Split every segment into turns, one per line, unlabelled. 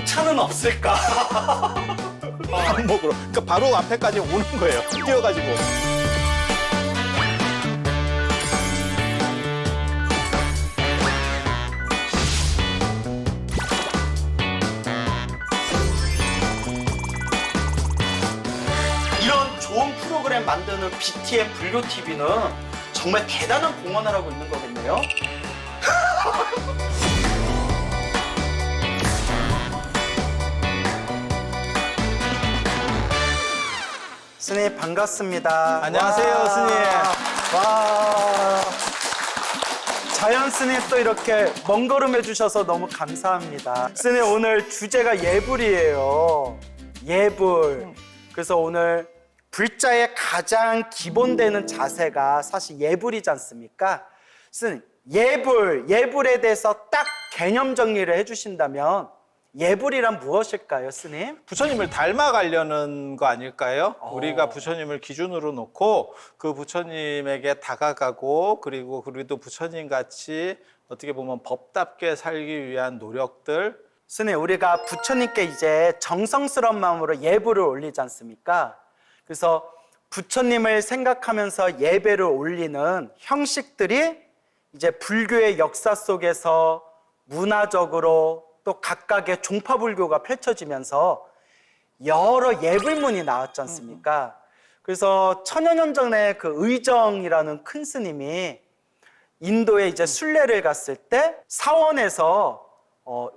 정차는 없을까?
밥 먹으러. 그러니까 바로 앞에까지 오는 거예요. 뛰어가지고.
이런 좋은 프로그램 만드는 BTN 불교 TV는 정말 대단한 공헌을 하고 있는 거겠네요. 스님 반갑습니다.
안녕하세요,
와.
스님.
와. 자연 스님 또 이렇게 먼 걸음 해주셔서 너무 감사합니다. 스님 오늘 주제가 예불이에요. 예불. 그래서 오늘 불자의 가장 기본되는 자세가 사실 예불이지 않습니까? 스님, 예불에 대해서 딱 개념 정리를 해주신다면 예불이란 무엇일까요, 스님?
부처님을 닮아가려는 거 아닐까요? 우리가
어.
부처님을 기준으로 놓고 그 부처님에게 다가가고 그리고 우리도 부처님 같이 어떻게 보면 법답게 살기 위한 노력들.
스님, 우리가 부처님께 이제 정성스러운 마음으로 예불을 올리지 않습니까? 그래서 부처님을 생각하면서 예배를 올리는 형식들이 이제 불교의 역사 속에서 문화적으로 또 각각의 종파불교가 펼쳐지면서 여러 예불문이 나왔지 않습니까? 그래서 천여 년 전에 그 의정이라는 큰 스님이 인도에 이제 순례를 갔을 때 사원에서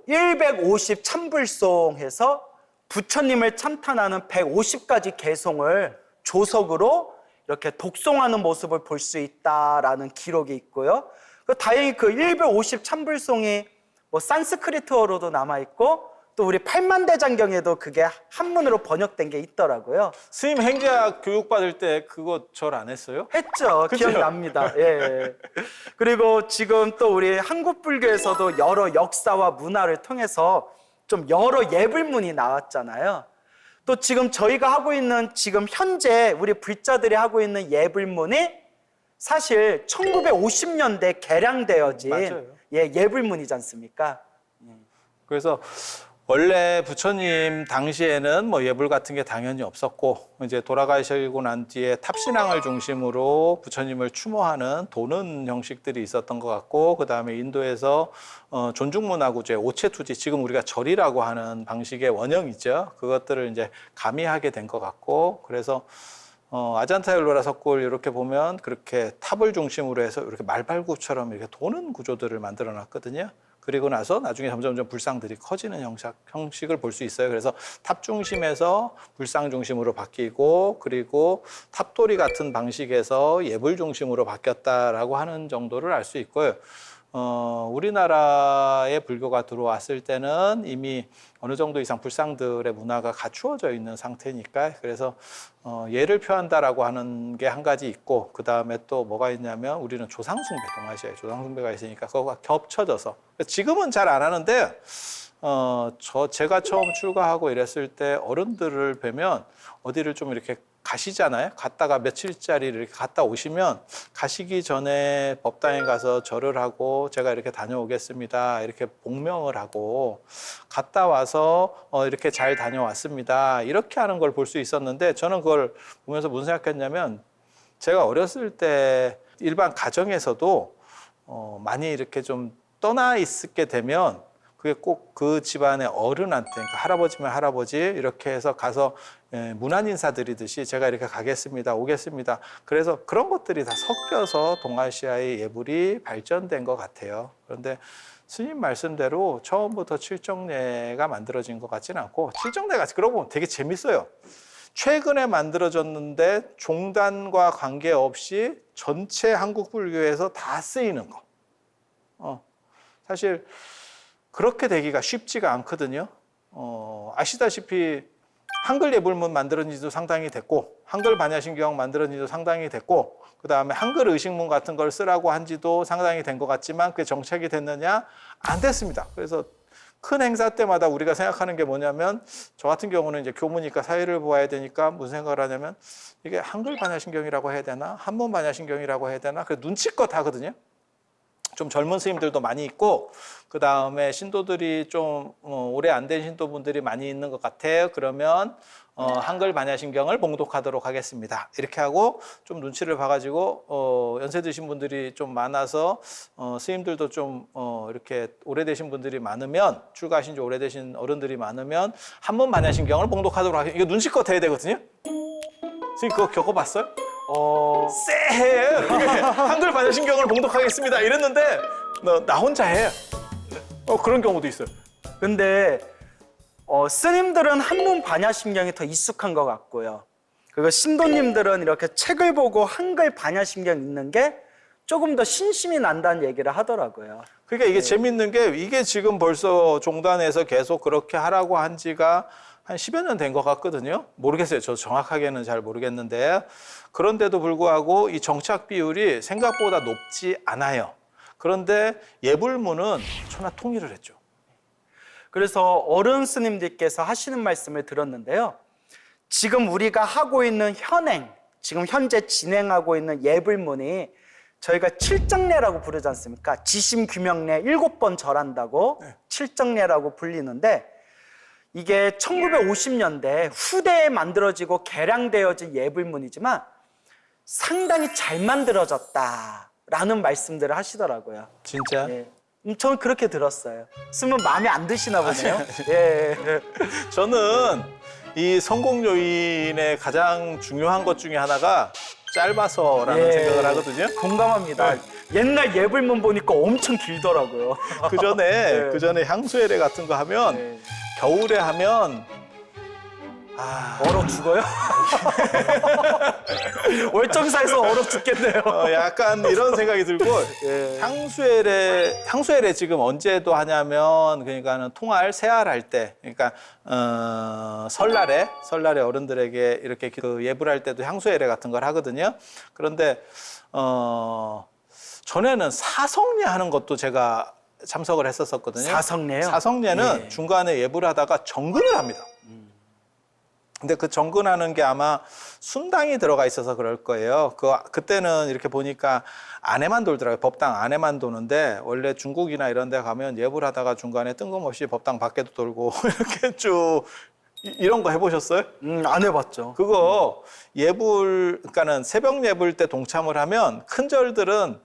150 참불송해서 부처님을 참탄하는 150가지 개송을 조석으로 이렇게 독송하는 모습을 볼 수 있다라는 기록이 있고요. 다행히 그 150 참불송이 뭐 산스크리트어로도 남아있고 또 우리 팔만대장경에도 그게 한문으로 번역된 게 있더라고요.
스님 행자 교육받을 때 그거 절 안 했어요?
했죠.
그죠?
기억납니다. 예. 그리고 지금 또 우리 한국 불교에서도 여러 역사와 문화를 통해서 좀 여러 예불문이 나왔잖아요. 또 지금 저희가 하고 있는 지금 현재 우리 불자들이 하고 있는 예불문이 사실 1950년대 개량되어진
맞아요.
예불문이지 않습니까?
그래서 원래 부처님 당시에는 뭐 예불 같은 게 당연히 없었고 이제 돌아가시고 난 뒤에 탑신앙을 중심으로 부처님을 추모하는 도는 형식들이 있었던 것 같고 그 다음에 인도에서 존중문화구제 오체투지 지금 우리가 절이라고 하는 방식의 원형이죠. 그것들을 이제 가미하게 된 것 같고 그래서 아잔타 엘로라 석굴 이렇게 보면 그렇게 탑을 중심으로 해서 이렇게 말발굽처럼 이렇게 도는 구조들을 만들어 놨거든요. 그리고 나서 나중에 점점 불상들이 커지는 형식을 볼 수 있어요. 그래서 탑 중심에서 불상 중심으로 바뀌고 그리고 탑돌이 같은 방식에서 예불 중심으로 바뀌었다라고 하는 정도를 알 수 있고요. 우리나라에 불교가 들어왔을 때는 이미 어느 정도 이상 불상들의 문화가 갖추어져 있는 상태니까 그래서 예를 표한다라고 하는 게 한 가지 있고 그 다음에 또 뭐가 있냐면 우리는 조상숭배, 동아시아에 조상숭배가 있으니까 그거가 겹쳐져서 지금은 잘 안 하는데 제가 처음 출가하고 이랬을 때 어른들을 뵈면 어디를 좀 이렇게 가시잖아요. 갔다가 며칠짜리를 이렇게 갔다 오시면 가시기 전에 법당에 가서 절을 하고 제가 이렇게 다녀오겠습니다. 이렇게 복명을 하고 갔다 와서 이렇게 잘 다녀왔습니다. 이렇게 하는 걸 볼 수 있었는데 저는 그걸 보면서 무슨 생각했냐면 제가 어렸을 때 일반 가정에서도 많이 이렇게 좀 떠나 있게 되면 그게 꼭 그 집안의 어른한테 그러니까 할아버지면 할아버지 이렇게 해서 가서 문안 인사드리듯이 제가 이렇게 가겠습니다, 오겠습니다. 그래서 그런 것들이 다 섞여서 동아시아의 예불이 발전된 것 같아요. 그런데 스님 말씀대로 처음부터 칠정례가 만들어진 것 같지는 않고 칠정례가 그러고 보면 되게 재밌어요. 최근에 만들어졌는데 종단과 관계없이 전체 한국 불교에서 다 쓰이는 거. 사실 그렇게 되기가 쉽지가 않거든요. 아시다시피 한글 예불문 만들어진 지도 상당히 됐고 한글 반야신경 만들어진 지도 상당히 됐고 그 다음에 한글 의식문 같은 걸 쓰라고 한 지도 상당히 된 것 같지만 그게 정착이 됐느냐? 안 됐습니다. 그래서 큰 행사 때마다 우리가 생각하는 게 뭐냐면 저 같은 경우는 이제 교무니까 사회를 보아야 되니까 무슨 생각을 하냐면 이게 한글 반야신경이라고 해야 되나? 한문 반야신경이라고 해야 되나? 그 눈치껏 하거든요. 좀 젊은 스님들도 많이 있고 그 다음에 신도들이 좀 오래 안 된 신도분들이 많이 있는 것 같아요. 그러면 한글 반야심경을 봉독하도록 하겠습니다. 이렇게 하고 좀 눈치를 봐가지고 연세 드신 분들이 좀 많아서 스님들도 좀 이렇게 오래되신 분들이 많으면 출가하신 지 오래되신 어른들이 많으면 한번 반야심경을 봉독하도록 하겠습니다. 이거 눈치껏 해야 되거든요. 스님 그거 겪어봤어요? 쎄해. 한글 반야심경을 봉독하겠습니다. 이랬는데 나 혼자 해. 그런 경우도 있어요.
근데 스님들은 한문 반야심경이 더 익숙한 것 같고요. 그리고 신도님들은 이렇게 책을 보고 한글 반야심경 읽는 게 조금 더 신심이 난다는 얘기를 하더라고요.
그러니까 이게 재밌는 게 이게 지금 벌써 종단에서 계속 그렇게 하라고 한 지가 한 10여 년 된 것 같거든요. 모르겠어요. 저 정확하게는 잘 모르겠는데 그런데도 불구하고 이 정착 비율이 생각보다 높지 않아요. 그런데 예불문은 천하 통일을 했죠.
그래서 어른 스님들께서 하시는 말씀을 들었는데요. 지금 우리가 하고 있는 현행, 지금 현재 진행하고 있는 예불문이 저희가 칠정례라고 부르지 않습니까? 지심규명례 7번 절한다고 칠정례라고 불리는데 이게 1950년대 후대에 만들어지고 개량되어진 예불문이지만 상당히 잘 만들어졌다라는 말씀들을 하시더라고요.
진짜?
예. 저는 그렇게 들었어요. 쓰면 마음에 안 드시나 보네요. 예.
저는 이 성공 요인의 가장 중요한 것 중에 하나가 짧아서라는
예.
생각을 하거든요.
공감합니다. 옛날 예불문 보니까 엄청 길더라고요.
그 전에 향수예례 같은 거 하면
예.
겨울에 하면
얼어 죽어요? 월정사에서 얼어 죽겠네요.
약간 이런 생각이 들고
예.
향수예례 지금 언제도 하냐면 그러니까는 통할 새알할 때 그러니까 설날에 어른들에게 이렇게 그 예불할 때도 향수예례 같은 걸 하거든요. 그런데 전에는 사성례 하는 것도 제가 참석을 했었거든요.
사성례요?
사성례는
예.
중간에 예불을 하다가 정근을 합니다. 근데 그 정근하는 게 아마 순당이 들어가 있어서 그럴 거예요. 그때는 이렇게 보니까 안에만 돌더라고요. 법당 안에만 도는데 원래 중국이나 이런 데 가면 예불 하다가 중간에 뜬금없이 법당 밖에도 돌고 이렇게 쭉 이런 거 해보셨어요?
안 해봤죠.
그거 예불, 그러니까는 새벽 예불 때 동참을 하면 큰 절들은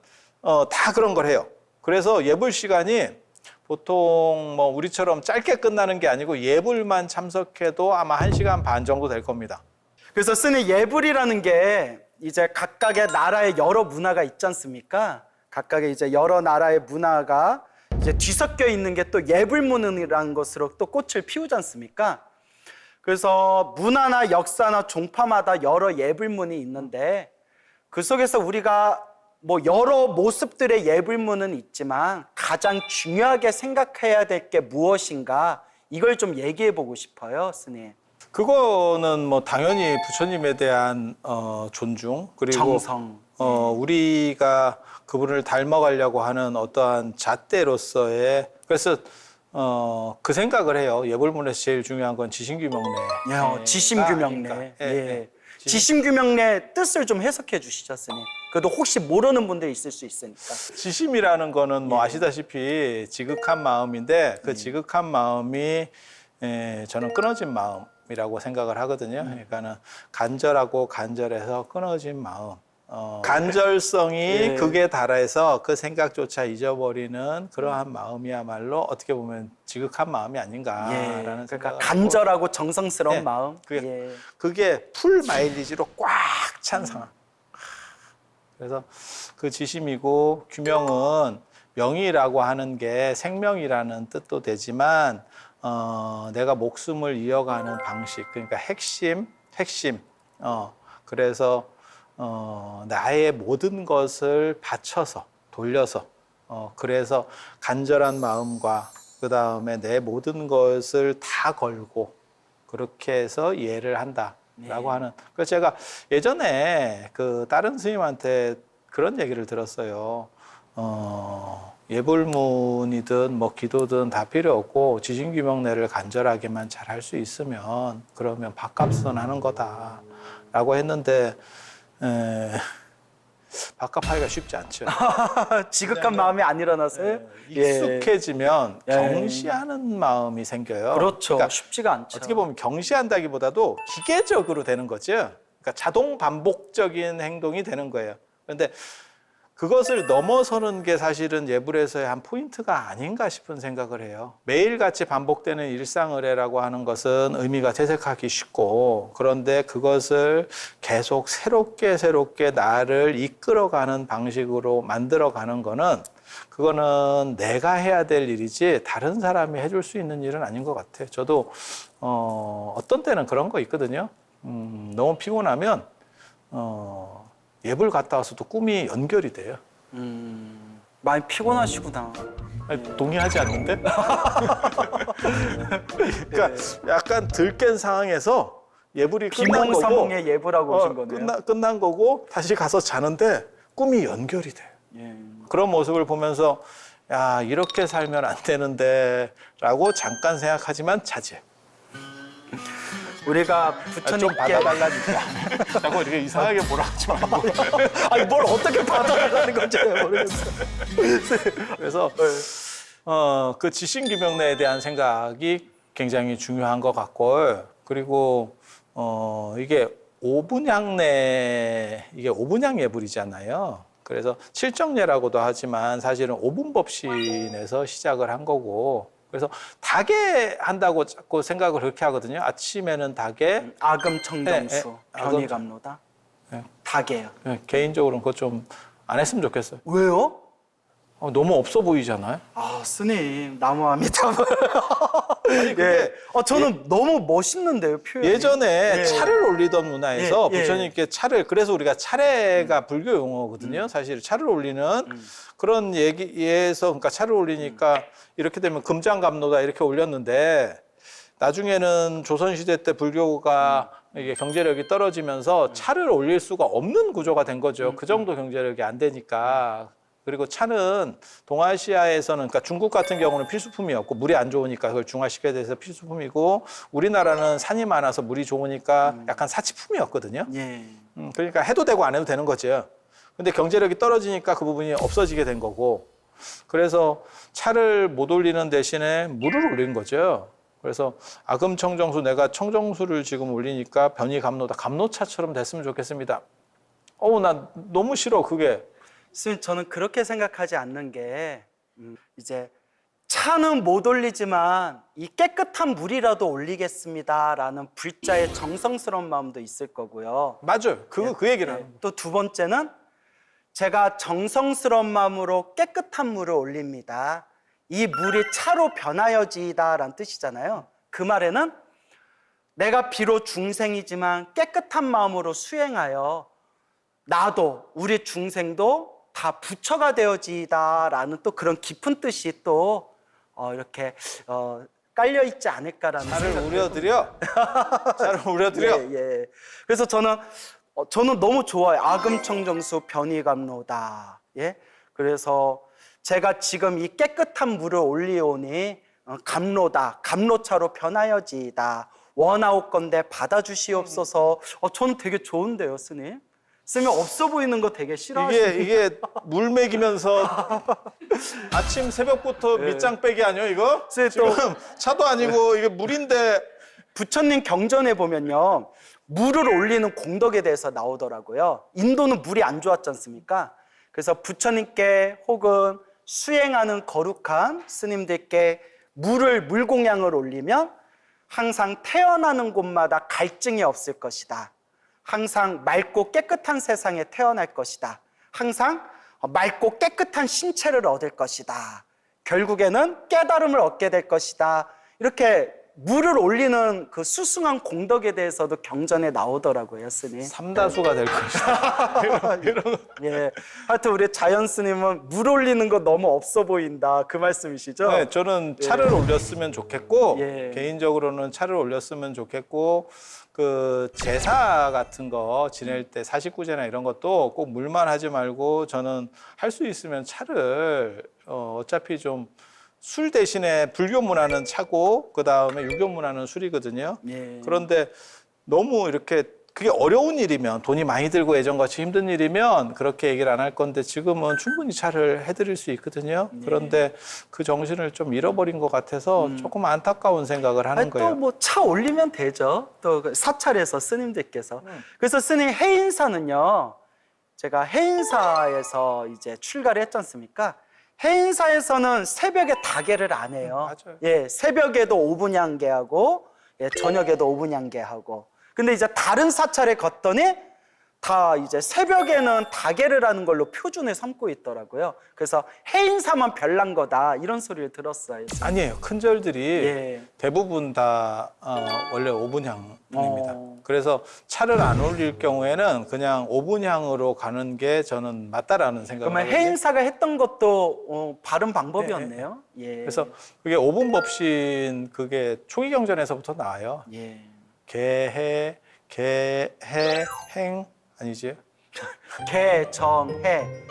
다 그런 걸 해요. 그래서 예불 시간이 보통 뭐 우리처럼 짧게 끝나는 게 아니고 예불만 참석해도 아마 1시간 반 정도 될 겁니다.
그래서 쓰는 예불이라는 게 이제 각각의 나라의 여러 문화가 있지 않습니까? 각각의 이제 여러 나라의 문화가 이제 뒤섞여 있는 게 또 예불문이라는 것으로 또 꽃을 피우지 않습니까? 그래서 문화나 역사나 종파마다 여러 예불문이 있는데 그 속에서 우리가 뭐 여러 모습들의 예불문은 있지만 가장 중요하게 생각해야 될 게 무엇인가 이걸 좀 얘기해 보고 싶어요, 스님.
그거는 뭐 당연히 부처님에 대한 존중 그리고
정성.
우리가 그분을 닮아가려고 하는 어떠한 잣대로서의 그래서 그 생각을 해요. 예불문에서 제일 중요한 건 지심규명례.
지심규명례.
그러니까,
예. 지심규명례 뜻을 좀 해석해 주시죠, 스님. 그래도 혹시 모르는 분들이 있을 수 있으니까.
지심이라는 거는 뭐 아시다시피 지극한 마음인데 그 지극한 마음이 저는 끊어진 마음이라고 생각을 하거든요. 그러니까는 간절하고 간절해서 끊어진 마음. 간절성이
예.
극에 달해서 그 생각조차 잊어버리는 그러한 마음이야말로 어떻게 보면 지극한 마음이 아닌가라는
그러니까
생각을
간절하고 정성스러운
네.
마음.
그게 풀 마일리지로 꽉 찬 상황. 그래서 그 지심이고 규명은 명이라고 하는 게 생명이라는 뜻도 되지만 내가 목숨을 이어가는 방식 그러니까 핵심 그래서 나의 모든 것을 바쳐서 돌려서 그래서 간절한 마음과 그 다음에 내 모든 것을 다 걸고 그렇게 해서 이해를 한다라고 하는. 그래서 제가 예전에 그 다른 스님한테 그런 얘기를 들었어요. 예불문이든 뭐 기도든 다 필요 없고 지심규명례를 간절하게만 잘 할 수 있으면 그러면 밥값은 하는 거다라고 했는데 바깥하기가 쉽지 않죠.
지극한 마음이 안 일어나서요.
익숙해지면
예.
경시하는 마음이 생겨요.
그렇죠.
그러니까
쉽지가 않죠.
어떻게 보면 경시한다기보다도 기계적으로 되는 거죠. 그러니까 자동 반복적인 행동이 되는 거예요. 그런데 그것을 넘어서는 게 사실은 예불에서의 한 포인트가 아닌가 싶은 생각을 해요. 매일같이 반복되는 일상의례라고 하는 것은 의미가 퇴색하기 쉽고, 그런데 그것을 계속 새롭게 나를 이끌어가는 방식으로 만들어가는 거는, 그거는 내가 해야 될 일이지 다른 사람이 해줄 수 있는 일은 아닌 것 같아요. 저도 어떤 때는 그런 거 있거든요. 너무 피곤하면 예불 갔다 와서도 꿈이 연결이 돼요.
많이 피곤하시구나.
아니, 동의하지 않는데? 그러니까 약간 들깬 상황에서 예불이 끝난 거고,
비몽사몽의 예부라고 오신 거네요.
끝난 거고 다시 가서 자는데 꿈이 연결이 돼.
예.
그런 모습을 보면서 야, 이렇게 살면 안 되는데 라고 잠깐 생각하지만 자제.
우리가
좀
부처님께
받아달라니까. 자꾸 이렇게 이상하게 뭐라 하지 말고.
아니 뭘 어떻게 받아달라는 건지 모르겠어요.
그래서 그 지신기명례에 대한 생각이 굉장히 중요한 것 같고, 그리고 이게 오분향례, 이게 오분향 예불이잖아요. 그래서 칠정례라고도 하지만 사실은 오분법신에서 시작을 한 거고, 그래서 닭에 한다고 자꾸 생각을 그렇게 하거든요. 아침에는 닭에,
아금청정수
네,
변이감로다.
네.
닭이에요.
개인적으로는 그거 좀 안 했으면 좋겠어요.
왜요?
너무 없어 보이잖아요.
아 스님 나무합니다.
아니,
예. 저는 너무 멋있는데요 표현이.
예전에
예.
차를 올리던 문화에서
예, 예.
부처님께 차를, 그래서 우리가 차례가 불교 용어거든요. 사실 차를 올리는 그런 얘기에서, 그러니까 차를 올리니까 이렇게 되면 금장감로다 이렇게 올렸는데, 나중에는 조선시대 때 불교가 이게 경제력이 떨어지면서 차를 올릴 수가 없는 구조가 된 거죠. 그 정도 경제력이 안 되니까. 그리고 차는 동아시아에서는, 그러니까 중국 같은 경우는 필수품이었고, 물이 안 좋으니까 그걸 중화시켜야 돼서 필수품이고, 우리나라는 산이 많아서 물이 좋으니까 약간 사치품이었거든요.
예.
그러니까 해도 되고 안 해도 되는 거죠. 근데 경제력이 떨어지니까 그 부분이 없어지게 된 거고, 그래서 차를 못 올리는 대신에 물을 올린 거죠. 그래서 아금청정수, 내가 청정수를 지금 올리니까 변이감로다, 감로차처럼 됐으면 좋겠습니다. 나 너무 싫어 그게.
스님 저는 그렇게 생각하지 않는 게 이제 차는 못 올리지만 이 깨끗한 물이라도 올리겠습니다라는 불자의 정성스러운 마음도 있을 거고요.
맞아요. 그 얘기를 하는 거예요.
또 두 번째는 제가 정성스러운 마음으로 깨끗한 물을 올립니다. 이 물이 차로 변하여지다라는 뜻이잖아요. 그 말에는 내가 비록 중생이지만 깨끗한 마음으로 수행하여 나도 우리 중생도 다 부처가 되어지다라는 또 그런 깊은 뜻이 또 이렇게 깔려 있지 않을까라는
차를
생각이
우려드려. 차를 우려드려.
예. 그래서 저는 너무 좋아요. 아금청정수 변이감로다. 예. 그래서 제가 지금 이 깨끗한 물을 올리오니 감로다. 감로차로 변하여지이다. 원하옵건대 받아주시옵소서. 저는 되게 좋은데요, 스님. 스님 없어 보이는 거 되게 싫어하시는.
이게 물 먹이면서 아침 새벽부터 밑장 빼기 아니에요 이거?
네,
지금 차도 아니고 이게 물인데.
부처님 경전에 보면요, 물을 올리는 공덕에 대해서 나오더라고요. 인도는 물이 안 좋았지 않습니까? 그래서 부처님께 혹은 수행하는 거룩한 스님들께 물공양을 올리면 항상 태어나는 곳마다 갈증이 없을 것이다. 항상 맑고 깨끗한 세상에 태어날 것이다. 항상 맑고 깨끗한 신체를 얻을 것이다. 결국에는 깨달음을 얻게 될 것이다. 이렇게 물을 올리는 그 수승한 공덕에 대해서도 경전에 나오더라고요, 스님.
삼다수가 될 것이다.
예. 하여튼 우리 자연 스님은 물 올리는 거 너무 없어 보인다. 그 말씀이시죠?
네, 저는 차를 올렸으면 좋겠고,
예.
개인적으로는 차를 올렸으면 좋겠고, 그 제사 같은 거 지낼 때 사식구제나 이런 것도 꼭 물만 하지 말고, 저는 할 수 있으면 차를 어차피 좀 술 대신에 불교 문화는 차고 그 다음에 유교 문화는 술이거든요.
예.
그런데 너무 이렇게 그게 어려운 일이면 돈이 많이 들고 예전같이 힘든 일이면 그렇게 얘기를 안 할 건데 지금은 충분히 차를 해드릴 수 있거든요. 그런데 그 정신을 좀 잃어버린 것 같아서 조금 안타까운 생각을 하는 거예요.
또 뭐 차 올리면 되죠. 또 그 사찰에서 스님들께서. 그래서 스님 해인사는요. 제가 해인사에서 이제 출가를 했지 않습니까? 해인사에서는 새벽에 다개를 안 해요.
맞아요.
예, 새벽에도 5분 향계하고 예, 저녁에도 5분 향계하고. 근데 이제 다른 사찰에 갔더니 다 이제 새벽에는 다개를 하는 걸로 표준을 삼고 있더라고요. 그래서 해인사만 별난 거다 이런 소리를 들었어요.
아니에요. 큰절들이
예.
대부분 다 원래 5분향입니다.
어.
그래서 차를 안 올릴 경우에는 그냥 5분향으로 가는 게 저는 맞다라는 생각을
그러면
하거든요.
해인사가 했던 것도 바른 방법이었네요. 예.
그래서 그게 5분 법신 그게 초기경전에서부터 나와요.
예.
개해, 행 아니지?
개정해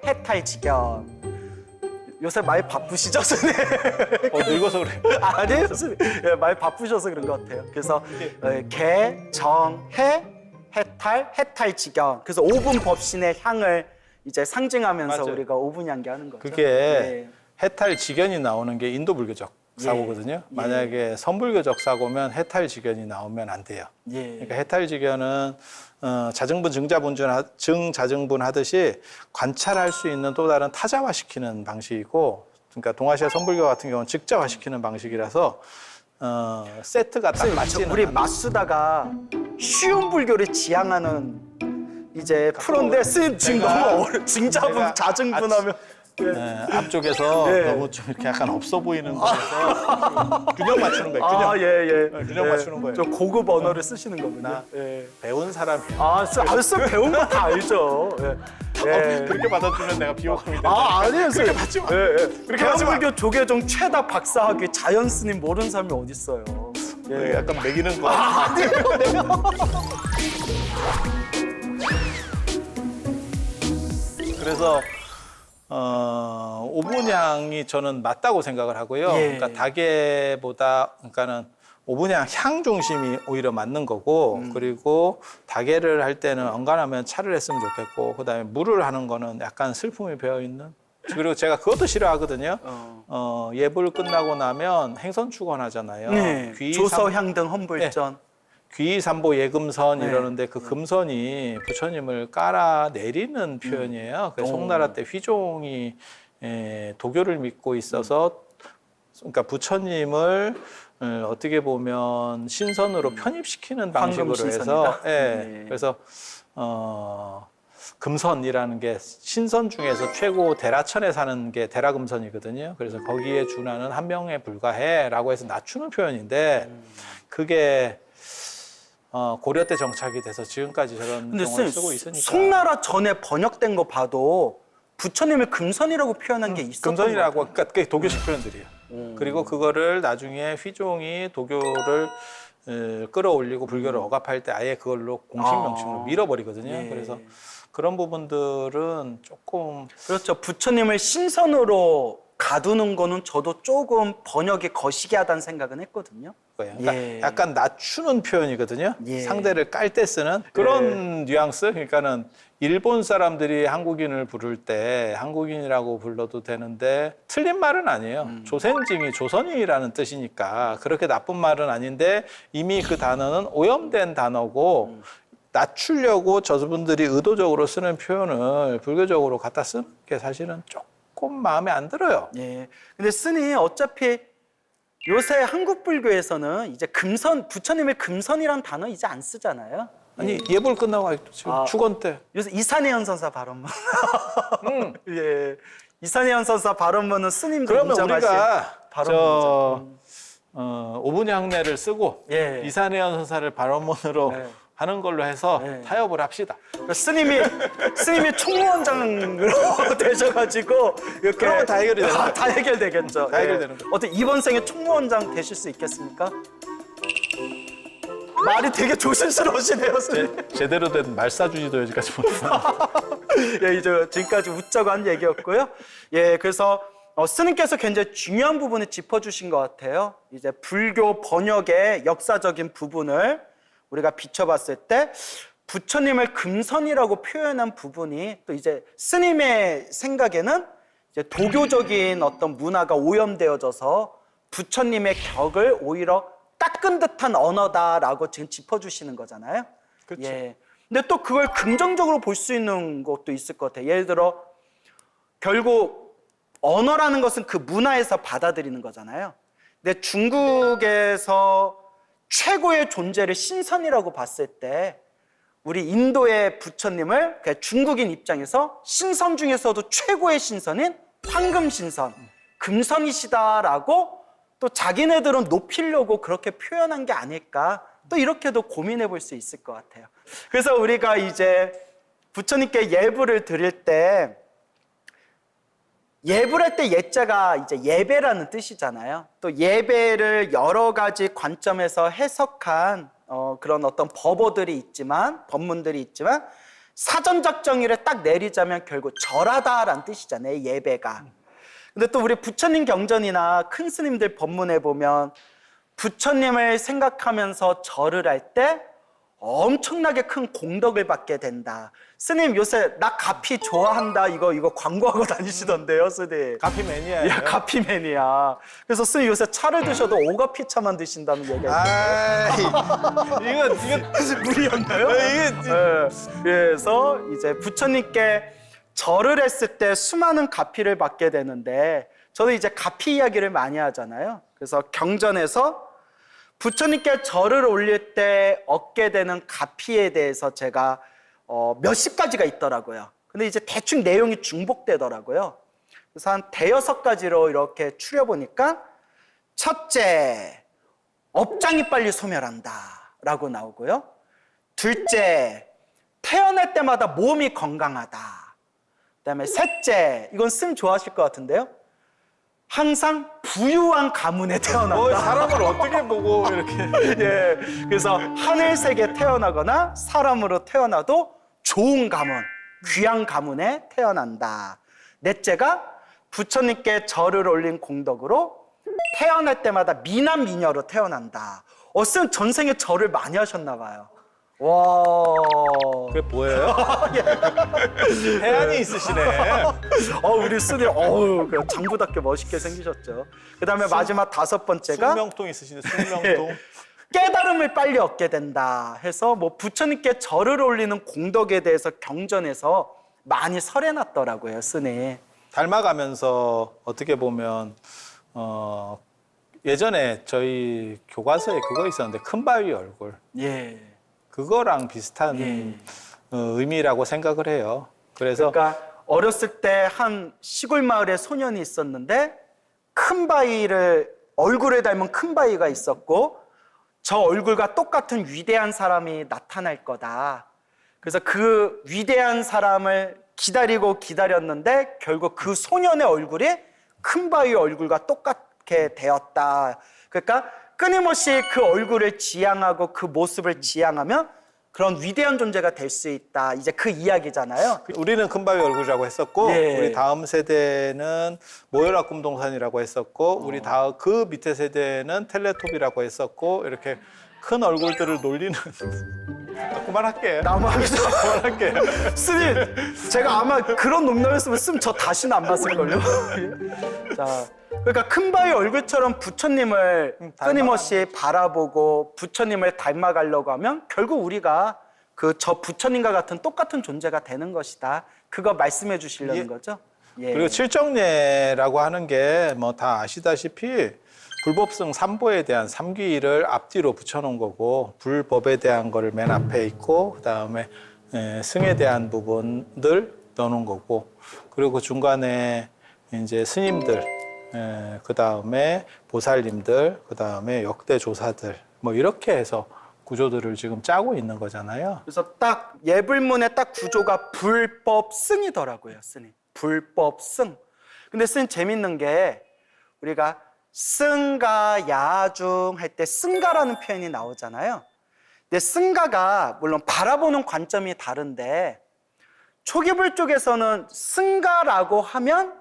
해탈직견. 요새 많이 바쁘시죠, 스님?
늙어서 그래.
아니에요, 스님. 예, 많이 바쁘셔서 그런 것 같아요. 그래서 개정해 해탈직견. 그래서 5분 법신의 향을 이제 상징하면서
맞아요.
우리가 5분 향기하는 거죠.
그게
예.
해탈직견이 나오는 게 인도 불교적 사고거든요. 만약에 선불교적 사고면 해탈직견이 나오면 안 돼요.
예.
그러니까 해탈직견은 자증분, 증자증분 하듯이 관찰할 수 있는 또 다른 타자화시키는 방식이고, 그러니까 동아시아 선불교 같은 경우는 직자화시키는 방식이라서 세트가 딱 맞지는
우리
않아요.
마수다가 쉬운 불교를 지향하는 이제 프로인데 스님 지금 너무 증자분,
제가
자증분하면
앞쪽에서
네.
너무 좀 이렇게 약간 없어 보이는 거에서 균형 맞추는 거예요. 균형.
예.
균형 맞추는 거예요.
좀 고급 언어를 쓰시는 거군요.
나
예.
배운 사람이야.
쓱 배운 거 다 알죠. 예.
그렇게 받아주면 내가 비호감이 된다.
아니에요,
그렇게 받지 마.
그렇게 불교 조계종 최다 박사학위 자연 스님 모르는 사람이 어디 있어요? 예.
약간 매기는 거. 그래서 5분향이 저는 맞다고 생각을 하고요.
예.
그러니까 다개보다 그러니까는 5분향 향 중심이 오히려 맞는 거고, 그리고 다개를 할 때는 언간하면 차를 했으면 좋겠고, 그다음에 물을 하는 거는 약간 슬픔이 배어 있는. 그리고 제가 그것도 싫어하거든요. 예불 끝나고 나면 행선 축원하잖아요.
네. 조서향등 험불전.
귀삼보 예금선 이러는데 그 금선이 부처님을 깔아 내리는 표현이에요. 그래서 송나라 때 휘종이 도교를 믿고 있어서, 그러니까 부처님을 어떻게 보면 신선으로 편입시키는 방식으로 해서, 그래서 금선이라는 게 신선 중에서 최고 대라천에 사는 게 대라금선이거든요. 그래서 거기에 준하는 한 명에 불과해라고 해서 낮추는 표현인데, 그게 고려 때 정착이 돼서 지금까지 저런
근데
용어를
쌤,
쓰고 있으니까.
송나라 전에 번역된 거 봐도 부처님을 금선이라고 표현한 게 있었던
금선이라고,
것 같아요.
그러니까 그게 도교식 표현들이에요. 그리고 그거를 나중에 휘종이 도교를 끌어올리고 불교를 억압할 때 아예 그걸로 공식 명칭으로 밀어버리거든요.
예.
그래서 그런 부분들은 조금
그렇죠. 부처님을 신선으로 가두는 거는 저도 조금 번역이 거시기하다는 생각은 했거든요.
거예요. 그러니까
예.
약간 낮추는 표현이거든요.
예.
상대를 깔 때 쓰는 그런 뉘앙스. 그러니까는 일본 사람들이 한국인을 부를 때 한국인이라고 불러도 되는데 틀린 말은 아니에요. 조센징이 조선인이라는 뜻이니까 그렇게 나쁜 말은 아닌데 이미 그 단어는 오염된 단어고 낮추려고 저분들이 의도적으로 쓰는 표현을 불교적으로 갖다 쓰는 게 사실은 조금 마음에 안 들어요.
예. 근데 스님 어차피 요새 한국 불교에서는 이제 금선, 부처님의 금선이란 단어 이제 안 쓰잖아요.
아니 예불 끝나고 아직도 지금 축원 때
요새 이산해연 선사 발언문. 예. 이산해연 선사 발언문은 스님도
그러면
인정하신
우리가
발언문이죠.
오분향내를 쓰고
예.
이산해연 선사를 발언문으로
네.
하는 걸로 해서
네.
타협을 합시다.
그러니까 스님이 총무원장으로 되셔가지고 이렇게
그러면 다 해결이 되는 거예요.
다 해결되겠죠.
다 해결되는 거예요.
어때 이번 생에 총무원장 되실 수 있겠습니까? 말이 되게 조심스러우시네요, 스님.
제대로 된 말사주지도 여기까지 못했는데.
예, 이제 지금까지 웃자고 한 얘기였고요. 예, 그래서 스님께서 굉장히 중요한 부분을 짚어주신 것 같아요. 이제 불교 번역의 역사적인 부분을 우리가 비춰봤을 때 부처님을 금선이라고 표현한 부분이 또 이제 스님의 생각에는 이제 도교적인 어떤 문화가 오염되어져서 부처님의 격을 오히려 닦은 듯한 언어다라고 지금 짚어주시는 거잖아요.
그렇죠.
예. 근데 또 그걸 긍정적으로 볼 수 있는 것도 있을 것 같아요. 예를 들어 결국 언어라는 것은 그 문화에서 받아들이는 거잖아요. 근데 중국에서 최고의 존재를 신선이라고 봤을 때 우리 인도의 부처님을 중국인 입장에서 신선 중에서도 최고의 신선인 황금신선, 금선이시다라고 또 자기네들은 높이려고 그렇게 표현한 게 아닐까, 또 이렇게도 고민해 볼 수 있을 것 같아요. 그래서 우리가 이제 부처님께 예불을 드릴 때 예불 할 때 예자가 이제 예배라는 뜻이잖아요. 또 예배를 여러 가지 관점에서 해석한 그런 어떤 법문들이 있지만 사전작정일을 딱 내리자면 결국 절하다라는 뜻이잖아요, 예배가. 근데 또 우리 부처님 경전이나 큰 스님들 법문에 보면 부처님을 생각하면서 절을 할 때 엄청나게 큰 공덕을 받게 된다. 스님 요새 나 가피 좋아한다 이거 광고하고 다니시던데요, 스님.
카피 매니아예요.
야, 가피 매니아. 그래서 스님 요새 차를 드셔도 오가피 차만 드신다는 얘기가 있어요.
이거
무리였나요?
이게
네. 그래서 이제 부처님께 절을 했을 때 수많은 가피를 받게 되는데 저도 이제 가피 이야기를 많이 하잖아요. 그래서 경전에서 부처님께 절을 올릴 때 얻게 되는 가피에 대해서 제가 몇십 가지가 있더라고요. 근데 이제 대충 내용이 중복되더라고요. 그래서 한 대여섯 가지로 이렇게 추려보니까 첫째, 업장이 빨리 소멸한다 라고 나오고요. 둘째, 태어날 때마다 몸이 건강하다. 그다음에 셋째, 이건 스님 좋아하실 것 같은데요. 항상 부유한 가문에 태어난다.
사람을 어떻게 보고 이렇게.
예, 그래서 하늘색에 태어나거나 사람으로 태어나도 좋은 가문, 귀한 가문에 태어난다. 넷째가 부처님께 절을 올린 공덕으로 태어날 때마다 미남 미녀로 태어난다. 스님 전생에 절을 많이 하셨나 봐요. 와.
그게 뭐예요? 해안이 있으시네.
우리 스님, 장부답게 멋있게 생기셨죠. 그 다음에 마지막 다섯 번째가
숙명통 있으시네. 숙명통.
깨달음을 빨리 얻게 된다 해서 뭐 부처님께 절을 올리는 공덕에 대해서 경전에서 많이 설해놨더라고요, 스님.
닮아가면서 어떻게 보면 예전에 저희 교과서에 그거 있었는데 큰 바위 얼굴.
예.
그거랑 비슷한
예.
의미라고 생각을 해요. 그래서
그러니까 어렸을 때 한 시골 마을에 소년이 있었는데 큰 바위를 얼굴에 닮은 큰 바위가 있었고 저 얼굴과 똑같은 위대한 사람이 나타날 거다. 그래서 그 위대한 사람을 기다리고 기다렸는데 결국 그 소년의 얼굴이 큰 바위 얼굴과 똑같게 되었다. 그러니까 끊임없이 그 얼굴을 지향하고 그 모습을 지향하면 그런 위대한 존재가 될 수 있다. 이제 그 이야기잖아요.
우리는 큰바위 얼굴이라고 했었고
예.
우리 다음 세대는 모여라 꿈동산이라고 했었고 우리 다음 그 밑에 세대는 텔레톱이라고 했었고 이렇게 큰 얼굴들을 놀리는 그만할게. 그만할게.
스님, 제가 아마 그런 농담했으면 스님 저 다시는 안 봤을걸요. 자, 그러니까 큰 바위 얼굴처럼 부처님을 끊임없이 바라보고 부처님을 닮아가려고 하면 결국 우리가 저 부처님과 같은 똑같은 존재가 되는 것이다. 그거 말씀해 주시려는 거죠. 예.
그리고 칠정례라고 하는 게 뭐 다 아시다시피 불법성 삼보에 대한 삼귀를 앞뒤로 붙여놓은 거고 불법에 대한 거를 맨 앞에 있고 그다음에 승에 대한 부분들 넣어놓은 거고 그리고 그 중간에 이제 스님들 그다음에 보살님들 그다음에 역대 조사들 뭐 이렇게 해서 구조들을 지금 짜고 있는 거잖아요.
그래서 딱 예불문의 딱 구조가 불법승이더라고요, 스님. 불법승. 근데 스님 재밌는 게 우리가 승가 야중 할 때 승가라는 표현이 나오잖아요. 근데 승가가 물론 바라보는 관점이 다른데 초기불 쪽에서는 승가라고 하면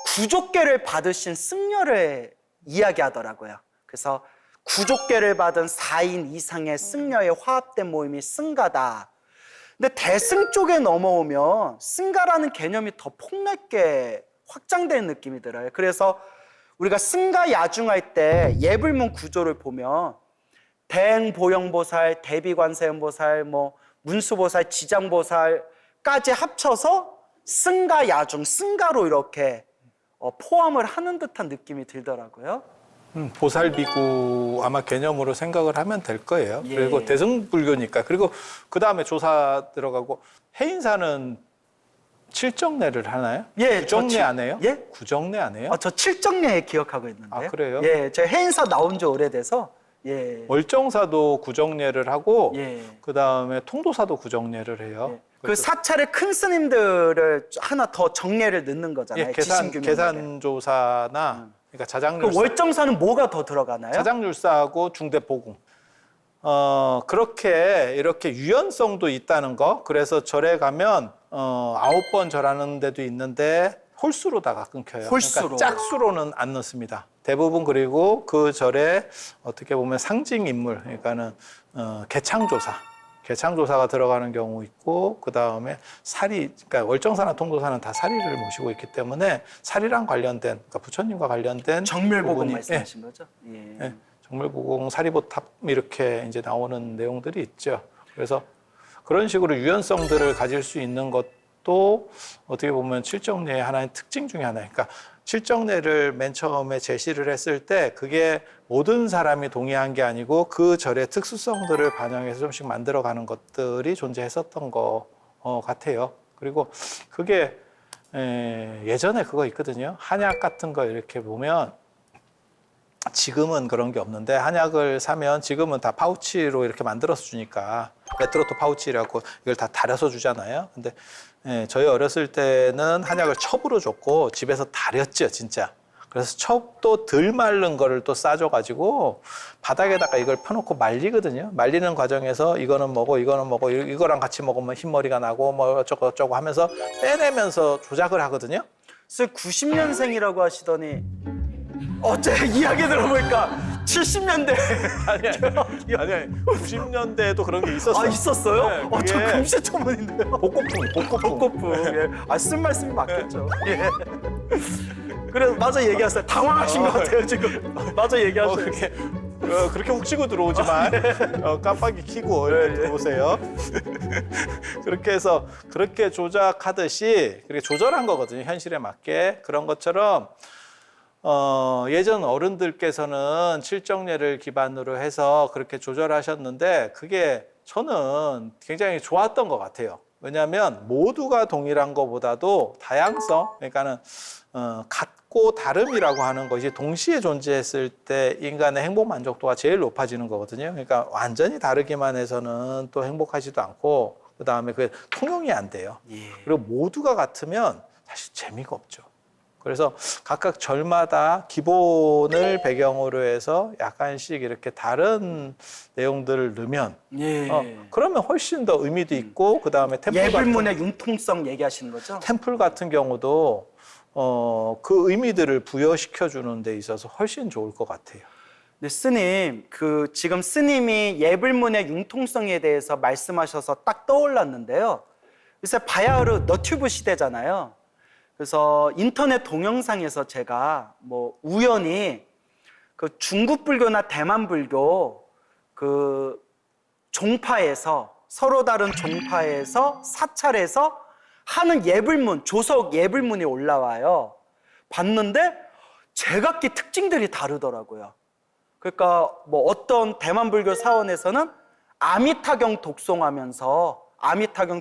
구족계를 받으신 승려를 이야기하더라고요. 그래서 구족계를 받은 4인 이상의 승려의 화합된 모임이 승가다. 근데 대승 쪽에 넘어오면 승가라는 개념이 더 폭넓게 확장된 느낌이 들어요. 그래서 우리가 승가 야중할 때 예불문 구조를 보면 대행보영보살, 대비관세음보살, 뭐 문수보살, 지장보살까지 합쳐서 승가 야중, 승가로 이렇게 포함을 하는 듯한 느낌이 들더라고요.
보살비구 아마 개념으로 생각을 하면 될 거예요.
예.
그리고 대승불교니까. 그리고 그 다음에 조사 들어가고 해인사는 칠정례를 하나요?
예,
구정례 안 해요?
예?
구정례 안 해요?
저 칠정례 기억하고 있는데.
아, 그래요?
예, 제가 해인사 나온 지 오래돼서. 예.
월정사도 구정례를 하고
예.
그 다음에 통도사도 구정례를 해요.
예. 그 사찰의 큰 스님들을 하나 더 정례를 넣는 거잖아요.
예,
지심규명에.
계산조사나 그러니까
그
자장률사,
월정사는 뭐가 더 들어가나요?
자장률사하고 중대보궁. 그렇게 이렇게 유연성도 있다는 거. 그래서 절에 가면 9번 절하는 데도 있는데 홀수로다가 끊겨요.
홀수로.
그러니까 짝수로는 안 넣습니다. 대부분. 그리고 그 절에 어떻게 보면 상징 인물, 그러니까는 개창조사가 들어가는 경우 있고, 그 다음에 사리, 그러니까 월정사나 통도사는 다 사리를 모시고 있기 때문에 사리랑 관련된, 그러니까 부처님과 관련된
정멸보공
부분이-
말씀하신 거죠? 예.
예, 정멸보공, 사리보탑 이렇게 이제 나오는 내용들이 있죠. 그래서 그런 식으로 유연성들을 가질 수 있는 것도 어떻게 보면 칠정례의 하나의 특징 중에 하나예요. 그러니까 칠정례를 맨 처음에 제시를 했을 때 그게 모든 사람이 동의한 게 아니고 그 절의 특수성들을 반영해서 좀씩 만들어가는 것들이 존재했었던 것 같아요. 그리고 그게 예전에 그거 있거든요. 한약 같은 거 이렇게 보면 지금은 그런 게 없는데 한약을 사면 지금은 다 파우치로 이렇게 만들어서 주니까 레트로토 파우치라고 이걸 다 달여서 주잖아요. 근데 저희 어렸을 때는 한약을 첩으로 줬고 집에서 달였죠, 진짜. 그래서 첩도 덜 마른 거를 또 싸줘가지고 바닥에다가 이걸 펴놓고 말리거든요. 말리는 과정에서 이거는 뭐고 이거는 뭐고 이거랑 같이 먹으면 흰머리가 나고 뭐 어쩌고 저쩌고 하면서 빼내면서 조작을 하거든요.
선생님 90년생이라고 하시더니 어째 이야기 들어보니까 70년대
아니 90년대에도 그런 게 있었어요.
있었어요?
네,
저
그게
금시초문인데요.
복고풍.
복고풍. 예. 쓴 말씀이 맞겠죠. 예. 그래서 맞아 얘기하세요. 당황하신 것 같아요 지금. 맞아 얘기하세요.
그렇게 훅 치고 들어오지만 깜빡이 켜고 이렇게 들어오세요. 그렇게 해서 그렇게 조작하듯이 그렇게 조절한 거거든요. 현실에 맞게. 그런 것처럼 예전 어른들께서는 칠정례를 기반으로 해서 그렇게 조절하셨는데 그게 저는 굉장히 좋았던 것 같아요. 왜냐하면 모두가 동일한 것보다도 다양성, 그러니까는 같고 다름이라고 하는 것이 동시에 존재했을 때 인간의 행복 만족도가 제일 높아지는 거거든요. 그러니까 완전히 다르기만 해서는 또 행복하지도 않고 그 다음에 그게 통용이 안 돼요.
예.
그리고 모두가 같으면 사실 재미가 없죠. 그래서 각각 절마다 기본을 배경으로 해서 약간씩 이렇게 다른 내용들을 넣으면
예.
그러면 훨씬 더 의미도 있고 그 다음에
예불문의 융통성 얘기하시는 거죠?
템플 같은 경우도 그 의미들을 부여시켜 주는 데 있어서 훨씬 좋을 것 같아요.
네, 스님, 지금 스님이 예불문의 융통성에 대해서 말씀하셔서 딱 떠올랐는데요. 요새 바야흐로 너튜브 시대잖아요. 그래서 인터넷 동영상에서 제가 뭐 우연히 그 중국 불교나 대만 불교 그 종파에서 서로 다른 종파에서 사찰에서 하는 예불문, 조석 예불문이 올라와요. 봤는데 제각기 특징들이 다르더라고요. 그러니까 뭐 어떤 대만 불교 사원에서는 아미타경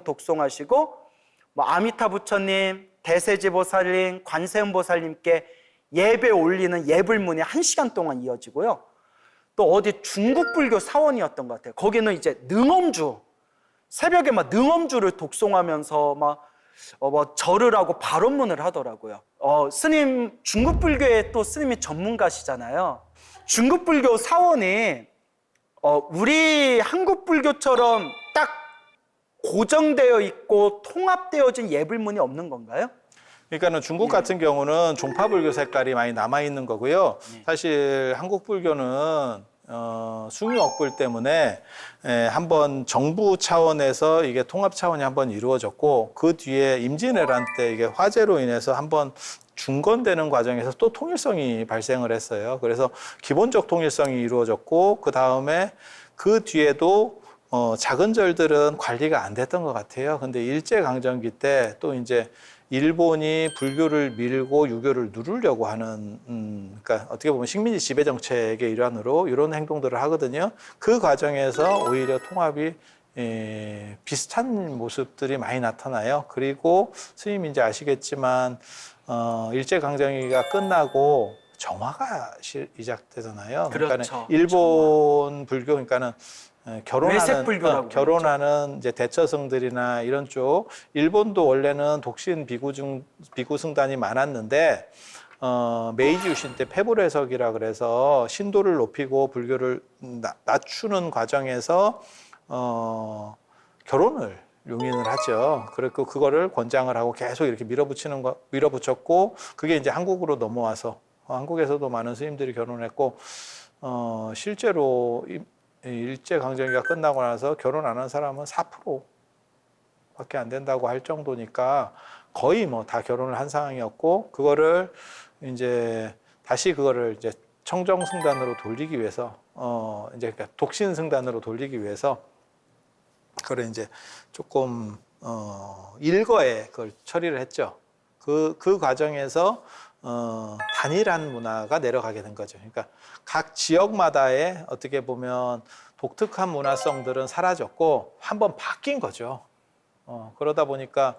독송하시고 뭐 아미타 부처님, 대세지 보살님, 관세음 보살님께 예배 올리는 예불문이 1시간 동안 이어지고요. 또 어디 중국 불교 사원이었던 것 같아요. 거기는 이제 능엄주, 새벽에 막 능엄주를 독송하면서 막 절을 하고 발언문을 하더라고요. 스님, 중국 불교에 또 스님이 전문가시잖아요. 중국 불교 사원이 우리 한국 불교처럼 딱 고정되어 있고 통합되어진 예불문이 없는 건가요?
그러니까는 중국 같은 경우는 종파불교 색깔이 많이 남아 있는 거고요. 사실 한국 불교는 숭유 억불 때문에 한번 정부 차원에서 이게 통합 차원이 한번 이루어졌고 그 뒤에 임진왜란 때 이게 화재로 인해서 한번 중건되는 과정에서 또 통일성이 발생을 했어요. 그래서 기본적 통일성이 이루어졌고 그 다음에 그 뒤에도 작은 절들은 관리가 안 됐던 것 같아요. 근데 일제강점기 때 또 이제 일본이 불교를 밀고 유교를 누르려고 하는, 그러니까 어떻게 보면 식민지 지배 정책의 일환으로 이런 행동들을 하거든요. 그 과정에서 오히려 통합이 비슷한 모습들이 많이 나타나요. 그리고 스님 이제 아시겠지만 일제강점기가 끝나고 정화가 시작되잖아요.
그렇죠.
그러니까는 일본 불교, 그러니까는
외색 불교라고
결혼하는 이제 대처승들이나 이런 쪽, 일본도 원래는 독신 비구승단이 많았는데 메이지 유신 때 페불해석이라 그래서 신도를 높이고 불교를 낮추는 과정에서 결혼을 용인을 하죠. 그리고 그거를 권장을 하고 계속 이렇게 밀어붙였고 그게 이제 한국으로 넘어와서 한국에서도 많은 스님들이 결혼했고 실제로 일제강점기가 끝나고 나서 결혼 안 한 사람은 4%밖에 안 된다고 할 정도니까 거의 뭐 다 결혼을 한 상황이었고 그거를 이제 다시 그거를 이제 청정승단으로 돌리기 위해서 이제 그러니까 독신승단으로 돌리기 위해서 그걸 이제 조금 일거에 그걸 처리를 했죠. 그 과정에서 단일한 문화가 내려가게 된 거죠. 그러니까 각 지역마다의 어떻게 보면 독특한 문화성들은 사라졌고 한번 바뀐 거죠. 그러다 보니까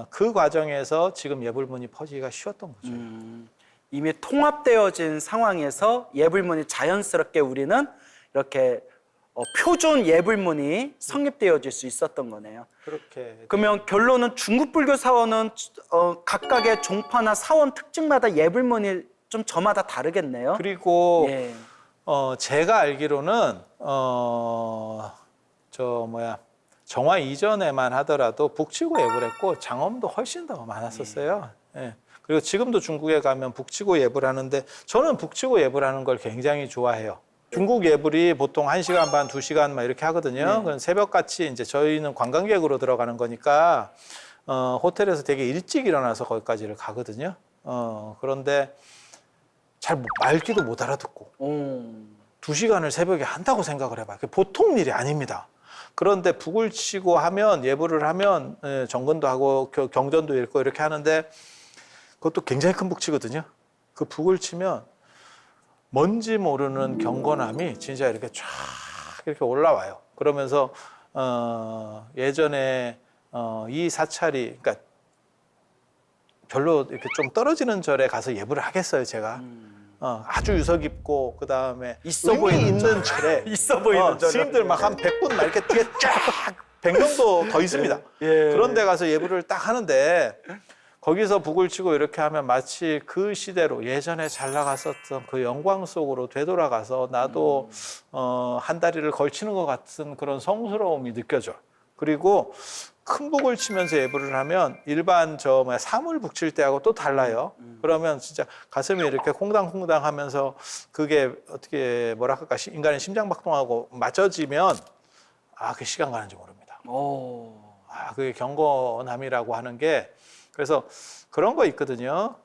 그 과정에서 지금 예불문이 퍼지기가 쉬웠던 거죠.
이미 통합되어진 상황에서 예불문이 자연스럽게 우리는 이렇게 표준 예불문이 성립되어질 수 있었던 거네요.
그렇게.
그러면 결론은 중국 불교 사원은 각각의 종파나 사원 특징마다 예불문이 좀 저마다 다르겠네요.
그리고
예.
제가 알기로는 정화 이전에만 하더라도 북치고 예불했고 장엄도 훨씬 더 많았었어요. 예. 그리고 지금도 중국에 가면 북치고 예불하는데 저는 북치고 예불하는 걸 굉장히 좋아해요. 중국 예불이 보통 1시간 반, 2시간 막 이렇게 하거든요. 그럼 새벽같이 이제 저희는 관광객으로 들어가는 거니까 호텔에서 되게 일찍 일어나서 거기까지를 가거든요. 그런데 잘 말귀도 못 알아듣고 2시간을 새벽에 한다고 생각을 해봐요. 그게 보통 일이 아닙니다. 그런데 북을 치고 하면 예불을 하면 정근도 하고 경전도 읽고 이렇게 하는데 그것도 굉장히 큰 북치거든요. 그 북을 치면 뭔지 모르는 경건함이 진짜 이렇게 쫙 이렇게 올라와요. 그러면서 예전에 이 사찰이 그러니까 별로 이렇게 좀 떨어지는 절에 가서 예불을 하겠어요, 제가. 아주 유서 깊고 그 다음에
있어
의미
보이는
있는 절에
있어 보이는 절에.
스님들 막 한 100분 막 이렇게 뒤에 쫙 100명도 더 있습니다.
예.
그런 데 가서 예불을 딱 하는데 거기서 북을 치고 이렇게 하면 마치 그 시대로 예전에 잘 나갔었던 그 영광 속으로 되돌아가서 나도 한 다리를 걸치는 것 같은 그런 성스러움이 느껴져. 그리고 큰 북을 치면서 예불을 하면 일반 사물 북칠 때하고 또 달라요. 그러면 진짜 가슴이 이렇게 콩당콩당 하면서 그게 어떻게 뭐라 할까 인간의 심장박동하고 맞춰지면 그 시간 가는지 모릅니다. 그게 경건함이라고 하는 게 그래서 그런 거 있거든요.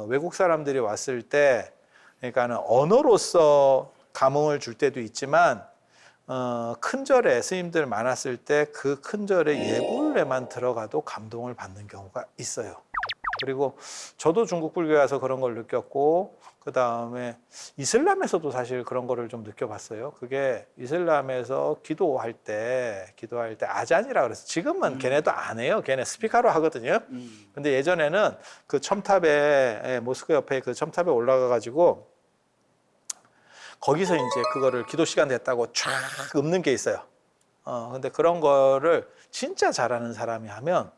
외국 사람들이 왔을 때, 그러니까는 언어로서 감흥을 줄 때도 있지만, 큰 절에 스님들 많았을 때 그 큰 절에 예불에만 들어가도 감동을 받는 경우가 있어요. 그리고 저도 중국 불교에 와서 그런 걸 느꼈고, 그 다음에 이슬람에서도 사실 그런 거를 좀 느껴봤어요. 그게 이슬람에서 기도할 때 아잔이라 그래서 지금은 걔네도 안 해요. 걔네 스피커로 하거든요. 근데 예전에는 그 첨탑에 모스크 옆에 그 첨탑에 올라가 가지고 거기서 이제 그거를 기도 시간 됐다고 쫙 읊는 게 있어요. 근데 그런 거를 진짜 잘하는 사람이 하면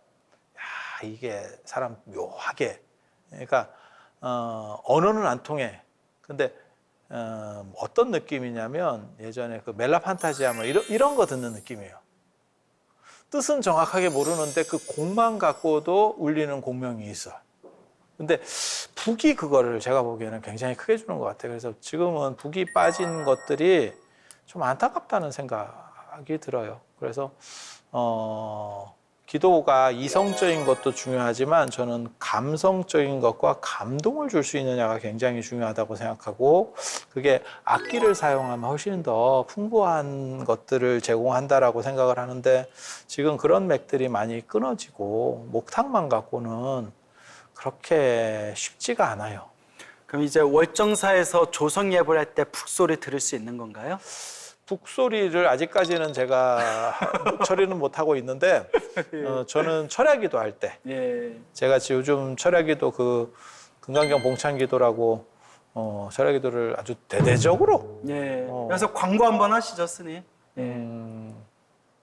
이게 사람 묘하게 그러니까 언어는 안 통해. 근데 어떤 느낌이냐면 예전에 그 멜라 판타지아 뭐 이런 거 듣는 느낌이에요. 뜻은 정확하게 모르는데 그 곡만 갖고도 울리는 공명이 있어. 근데 북이 그거를 제가 보기에는 굉장히 크게 주는 것 같아요. 그래서 지금은 북이 빠진 것들이 좀 안타깝다는 생각이 들어요. 그래서 기도가 이성적인 것도 중요하지만 저는 감성적인 것과 감동을 줄 수 있느냐가 굉장히 중요하다고 생각하고, 그게 악기를 사용하면 훨씬 더 풍부한 것들을 제공한다라고 생각을 하는데, 지금 그런 맥들이 많이 끊어지고 목탁만 갖고는 그렇게 쉽지가 않아요.
그럼 이제 월정사에서 조성 예배를 할 때 북소리 들을 수 있는 건가요?
북소리를 아직까지는 제가 처리는 못하고 있는데, 저는 철야기도 할 때,
예.
제가 지금 요즘 철야기도 그 금강경 봉창기도라고 철야기도를 아주 대대적으로
예. 그래서 광고 한번 하시죠, 스님.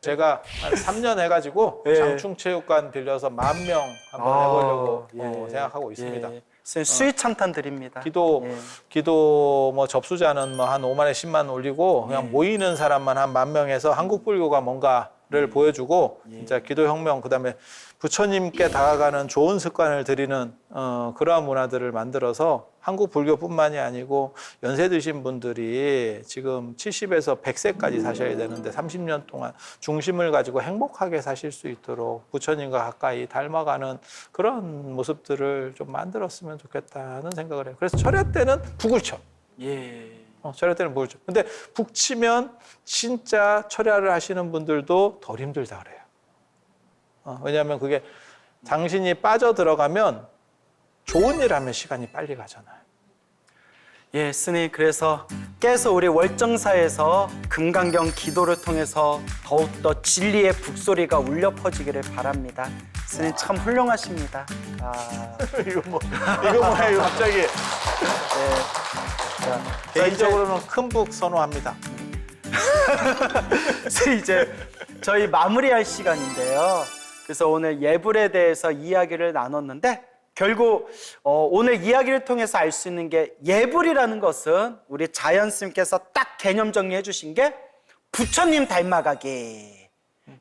제가 한 3년 해가지고
예.
장충체육관 빌려서 10,000명 한번 해보려고
예.
생각하고 있습니다.
예. 스님 수위 찬탄 드립니다.
기도
예.
기도 뭐 접수자는 뭐 한 5만에 10만 올리고 그냥
예.
모이는 사람만 한 10,000명에서 한국 불교가 뭔가를 보여주고, 진짜 기도 혁명, 그다음에 부처님께 다가가는 좋은 습관을 들이는 그러한 문화들을 만들어서 한국 불교뿐만이 아니고 연세 드신 분들이 지금 70에서 100세까지 사셔야 되는데 30년 동안 중심을 가지고 행복하게 사실 수 있도록 부처님과 가까이 닮아가는 그런 모습들을 좀 만들었으면 좋겠다는 생각을 해요. 그래서 철야 때는 북을 쳐.
예.
철야 때는 북을 쳐. 근데 북 치면 진짜 철야를 하시는 분들도 덜 힘들다 그래요. 왜냐하면 그게 당신이 빠져 들어가면 좋은 일 하면 시간이 빨리 가잖아요.
예, 스님. 그래서 깨서 우리 월정사에서 금강경 기도를 통해서 더욱더 진리의 북소리가 울려 퍼지기를 바랍니다. 스님 참 훌륭하십니다.
이거 뭐예요, 갑자기?
네. 자,
개인적으로는 큰 북 선호합니다.
이제 저희 마무리할 시간인데요. 그래서 오늘 예불에 대해서 이야기를 나눴는데, 결국 오늘 이야기를 통해서 알 수 있는 게, 예불이라는 것은 우리 자연 스님께서 딱 개념 정리해 주신 게 부처님 닮아가기,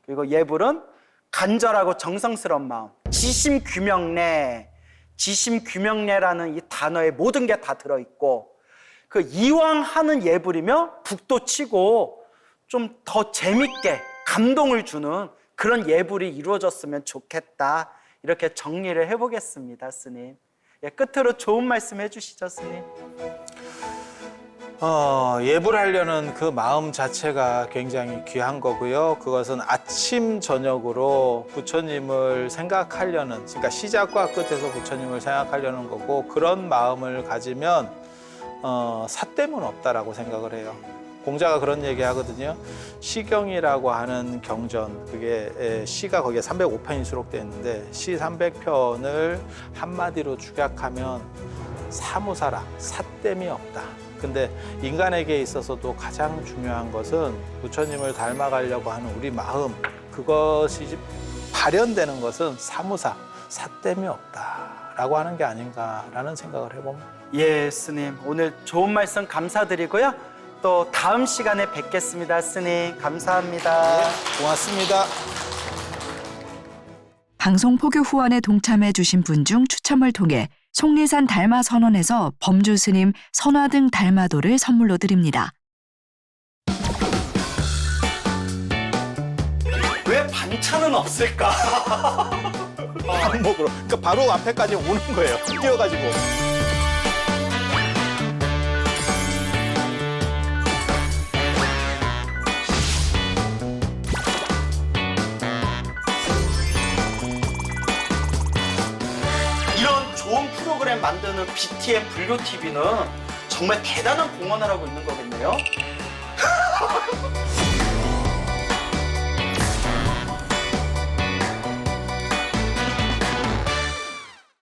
그리고 예불은 간절하고 정성스러운 마음, 지심규명례라는 이 단어에 모든 게 다 들어있고, 그 이왕 하는 예불이며 북도 치고 좀 더 재밌게 감동을 주는 그런 예불이 이루어졌으면 좋겠다, 이렇게 정리를 해보겠습니다, 스님. 예, 끝으로 좋은 말씀 해주시죠, 스님.
예불하려는 그 마음 자체가 굉장히 귀한 거고요. 그것은 아침 저녁으로 부처님을 생각하려는, 그러니까 시작과 끝에서 부처님을 생각하려는 거고, 그런 마음을 가지면 삿됨은 없다라고 생각을 해요. 공자가 그런 얘기 하거든요. 시경이라고 하는 경전, 그게 시가 거기에 305편이 수록되어 있는데, 시 300편을 한마디로 축약하면 사무사라, 삿됨이 없다. 근데 인간에게 있어서도 가장 중요한 것은 부처님을 닮아가려고 하는 우리 마음, 그것이 발현되는 것은 사무사, 삿됨이 없다라고 하는 게 아닌가라는 생각을 해봅니다.
예, 스님. 오늘 좋은 말씀 감사드리고요. 또 다음 시간에 뵙겠습니다, 스님. 감사합니다.
고맙습니다.
방송 포교 후원에 동참해 주신 분 중 추첨을 통해 속리산 달마 선원에서 범주 스님 선화등 달마도를 선물로 드립니다.
왜 반찬은 없을까?
밥 먹으러. 그러니까 바로 앞에까지 오는 거예요. 뛰어가지고.
이런 좋은 프로그램 만드는 BTN 불교TV는 정말 대단한 공헌을 하고 있는 거겠네요.